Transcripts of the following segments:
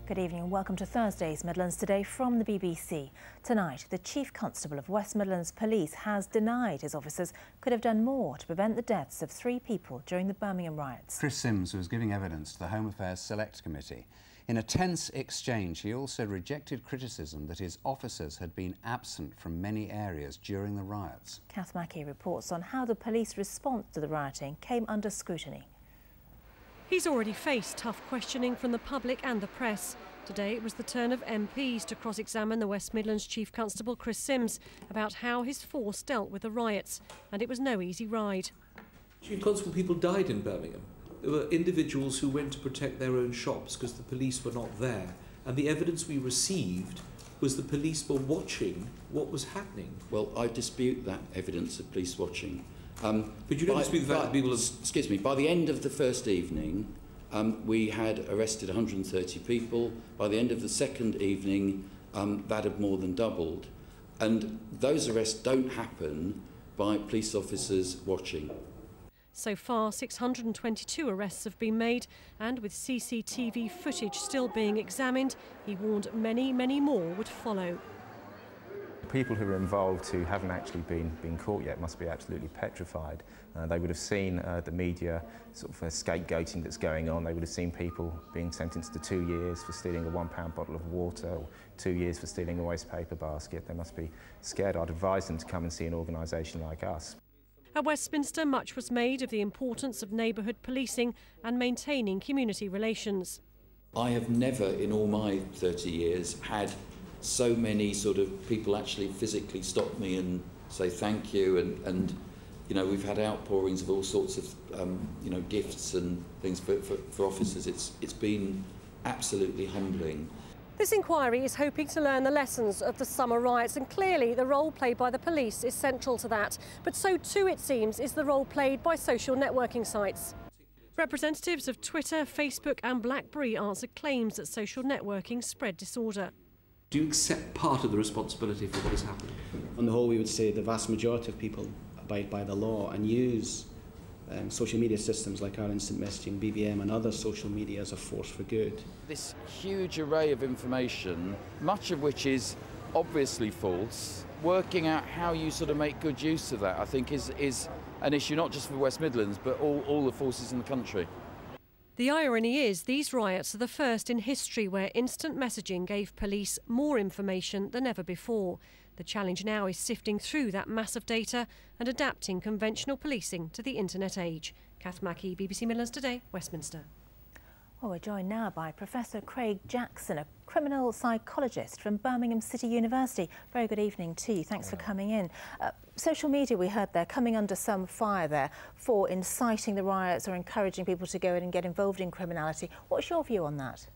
Good evening and welcome to Thursday's Midlands Today from the BBC. Tonight, the Chief Constable of West Midlands Police has denied his officers could have done more to prevent the deaths of 3 people during the Birmingham riots. Chris Sims was giving evidence to the Home Affairs Select Committee. In a tense exchange, he also rejected criticism that his officers had been absent from many areas during the riots. Kath Mackey reports on how the police response to the rioting came under scrutiny. He's already faced tough questioning from the public and the press. Today it was the turn of MPs to cross-examine the West Midlands Chief Constable Chris Sims about how his force dealt with the riots, and it was no easy ride. Chief Constable, people died in Birmingham. There were individuals who went to protect their own shops because the police were not there, and the evidence we received was the police were watching what was happening. Well, I dispute that evidence of police watching. But you don't dispute the fact that people have... Excuse me, by the end of the first evening, we had arrested 130 people. By the end of the second evening, that had more than doubled. And those arrests don't happen by police officers watching. So far, 622 arrests have been made, and with CCTV footage still being examined, he warned many, many more would follow. People who are involved who haven't actually been caught yet must be absolutely petrified. They would have seen the media sort of scapegoating that's going on. They would have seen people being sentenced to 2 years for stealing a £1 bottle of water, or 2 years for stealing a waste paper basket. They must be scared. I'd advise them to come and see an organisation like us. At Westminster, much was made of the importance of neighbourhood policing and maintaining community relations. I have never, in all my 30 years, had so many sort of people actually physically stop me and say thank you, and you know, we've had outpourings of all sorts of you know, gifts and things for officers. It's been absolutely humbling. This inquiry is hoping to learn the lessons of the summer riots, and clearly the role played by the police is central to that. But so too, it seems, is the role played by social networking sites. Representatives of Twitter, Facebook and BlackBerry answered claims that social networking spread disorder. Do you accept part of the responsibility for what has happened? On the whole, we would say the vast majority of people abide by the law and use social media systems like our instant messaging, BBM and other social media as a force for good. This huge array of information, much of which is obviously false, working out how you sort of make good use of that, I think is an issue not just for West Midlands but all the forces in the country. The irony is these riots are the first in history where instant messaging gave police more information than ever before. The challenge now is sifting through that mass of data and adapting conventional policing to the internet age. Kath Mackey, BBC Midlands Today, Westminster. Well, we're joined now by Professor Craig Jackson, a criminal psychologist from Birmingham City University. Very good evening to you. Thanks for coming in. Social media, we heard there, coming under some fire there for inciting the riots or encouraging people to go in and get involved in criminality. What's your view on that?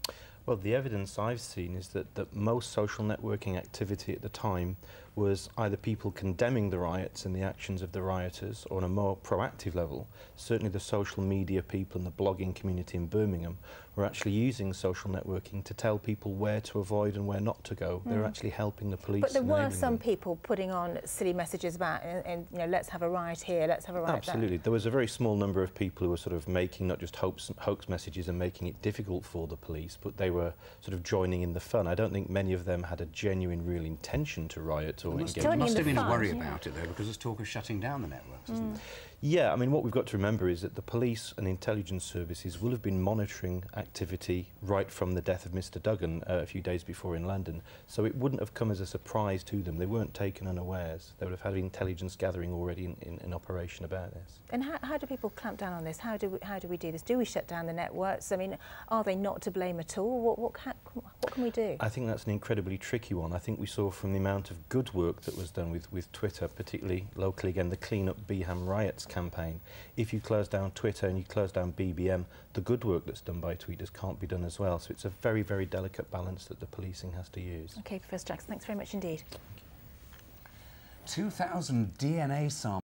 Well, the evidence I've seen is that most social networking activity at the time was either people condemning the riots and the actions of the rioters, or on a more proactive level, certainly the social media people and the blogging community in Birmingham were actually using social networking to tell people where to avoid and where not to go. They're actually helping the police. But there were some people putting on silly messages about, you know, let's have a riot here, let's have a riot there. Absolutely. There was a very small number of people who were sort of making not just hoax messages and making it difficult for the police, but they were sort of joining in the fun. I don't think many of them had a genuine, real intention to riot or engage. There must have been a worry about it, though, because there's talk of shutting down the networks, isn't there? Yeah, I mean, what we've got to remember is that the police and intelligence services will have been monitoring activity right from the death of Mr Duggan a few days before in London, so it wouldn't have come as a surprise to them. They weren't taken unawares. They would have had intelligence gathering already in operation about this. And how do people clamp down on this? How do we do this? Do we shut down the networks? I mean, are they not to blame at all? What can we do? I think that's an incredibly tricky one. I think we saw from the amount of good work that was done with Twitter, particularly locally, again, the Clean Up Birmingham Riots campaign. If you close down Twitter and you close down BBM, the good work that's done by tweeters can't be done as well. So it's a very, very delicate balance that the policing has to use. OK, Professor Jackson, thanks very much indeed. 2,000 DNA samples